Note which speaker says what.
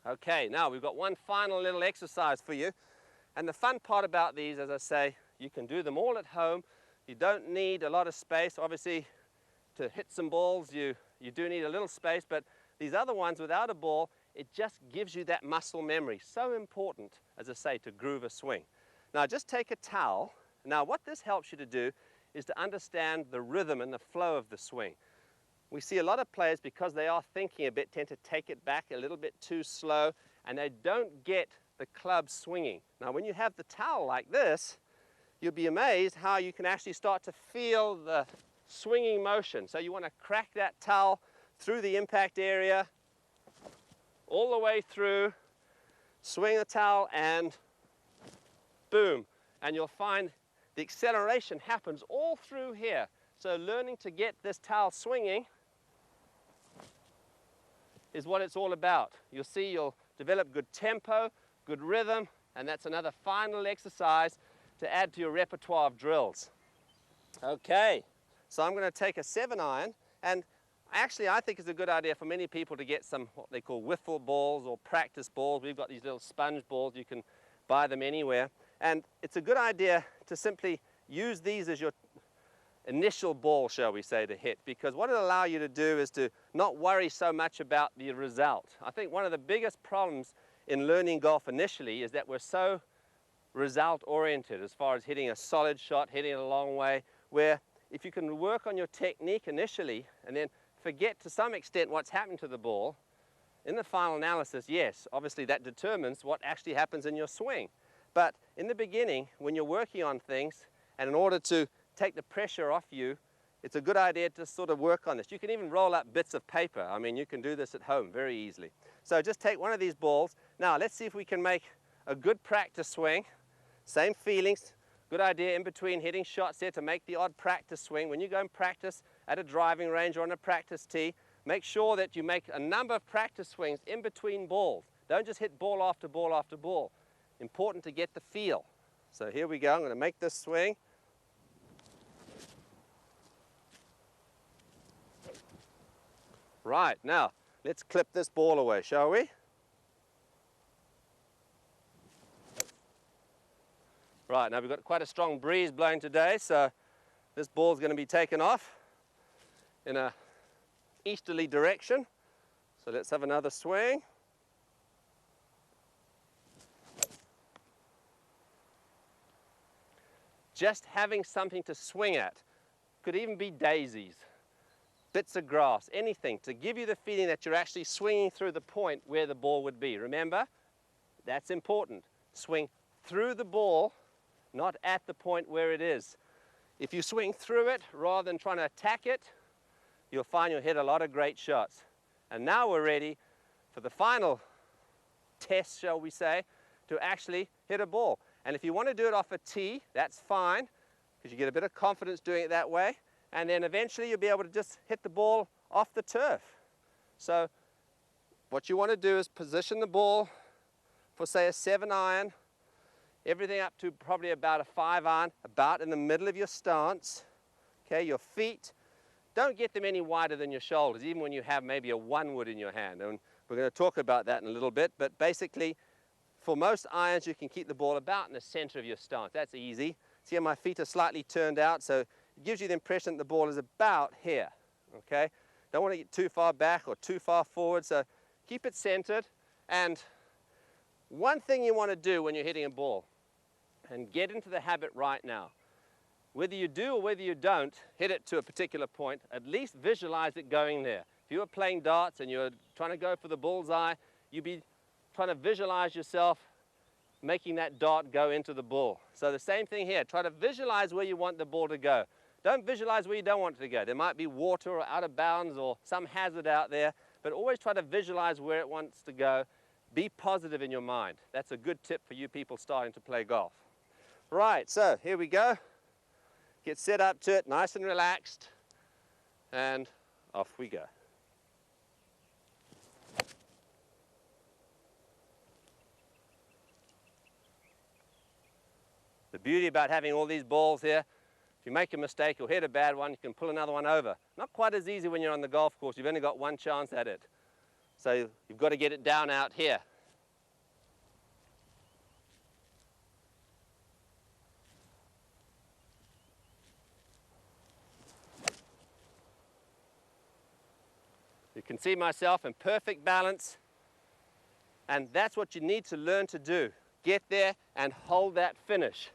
Speaker 1: Okay, now we've got one final little exercise for you. And the fun part about these, as I say, you can do them all at home. You don't need a lot of space. Obviously, to hit some balls, you do need a little space, but these other ones without a ball, it just gives you that muscle memory. So important, as I say, to groove a swing. Now, just take a towel. Now, what this helps you to do is to understand the rhythm and the flow of the swing. We see a lot of players, because they are thinking a bit, tend to take it back a little bit too slow, and they don't get the club swinging. Now, when you have the towel like this, you'll be amazed how you can actually start to feel the swinging motion. So you want to crack that towel through the impact area, all the way through, swing the towel, and boom. And you'll find the acceleration happens all through here. So learning to get this towel swinging is what it's all about. You'll see you'll develop good tempo, good rhythm, and that's another final exercise to add to your repertoire of drills. Okay, so I'm going to take a 7-iron, and actually I think it's a good idea for many people to get some what they call wiffle balls or practice balls. We've got these little sponge balls, you can buy them anywhere, and it's a good idea to simply use these as your initial ball, shall we say, to hit, because what it'll allow you to do is to not worry so much about the result. I think one of the biggest problems in learning golf initially is that we're so result oriented as far as hitting a solid shot, hitting it a long way, where if you can work on your technique initially and then forget to some extent what's happened to the ball, in the final analysis, yes, obviously that determines what actually happens in your swing. But in the beginning, when you're working on things, and in order to take the pressure off you, it's a good idea to sort of work on this. You can even roll up bits of paper. I mean, you can do this at home very easily. So just take one of these balls. Now, let's see if we can make a good practice swing. Same feelings. Good idea in between hitting shots there to make the odd practice swing. When you go and practice at a driving range or on a practice tee, make sure that you make a number of practice swings in between balls. Don't just hit ball after ball after ball. Important to get the feel. So here we go. I'm going to make this swing. Right, now let's clip this ball away, shall we? Right, now we've got quite a strong breeze blowing today, so this ball's going to be taken off in a easterly direction. So let's have another swing. Just having something to swing at. Could even be daisies, bits of grass, anything to give you the feeling that you're actually swinging through the point where the ball would be. Remember, that's important. Swing through the ball, not at the point where it is. If you swing through it rather than trying to attack it, you'll find you'll hit a lot of great shots. And now we're ready for the final test, shall we say, to actually hit a ball. And if you want to do it off a tee, that's fine, because you get a bit of confidence doing it that way. And then eventually you'll be able to just hit the ball off the turf. So what you want to do is position the ball for, say, a 7-iron, everything up to probably about a 5-iron, about in the middle of your stance. Okay, your feet, don't get them any wider than your shoulders, even when you have maybe a 1-wood in your hand. And we're going to talk about that in a little bit, but basically, for most irons, you can keep the ball about in the center of your stance. That's easy. See how my feet are slightly turned out, so it gives you the impression that the ball is about here, okay? Don't want to get too far back or too far forward, so keep it centered. And one thing you want to do when you're hitting a ball, and get into the habit right now, whether you do or whether you don't hit it to a particular point, at least visualize it going there. If you were playing darts and you're trying to go for the bullseye, you'd be trying to visualize yourself making that dart go into the ball. So the same thing here, try to visualize where you want the ball to go. Don't visualize where you don't want it to go. There might be water or out of bounds or some hazard out there, but always try to visualize where it wants to go. Be positive in your mind. That's a good tip for you people starting to play golf. Right, so here we go. Get set up to it, nice and relaxed, and off we go. The beauty about having all these balls here, if you make a mistake or hit a bad one, you can pull another one over. Not quite as easy when you're on the golf course. You've only got one chance at it. So you've got to get it down out here. You can see myself in perfect balance, and that's what you need to learn to do. Get there and hold that finish.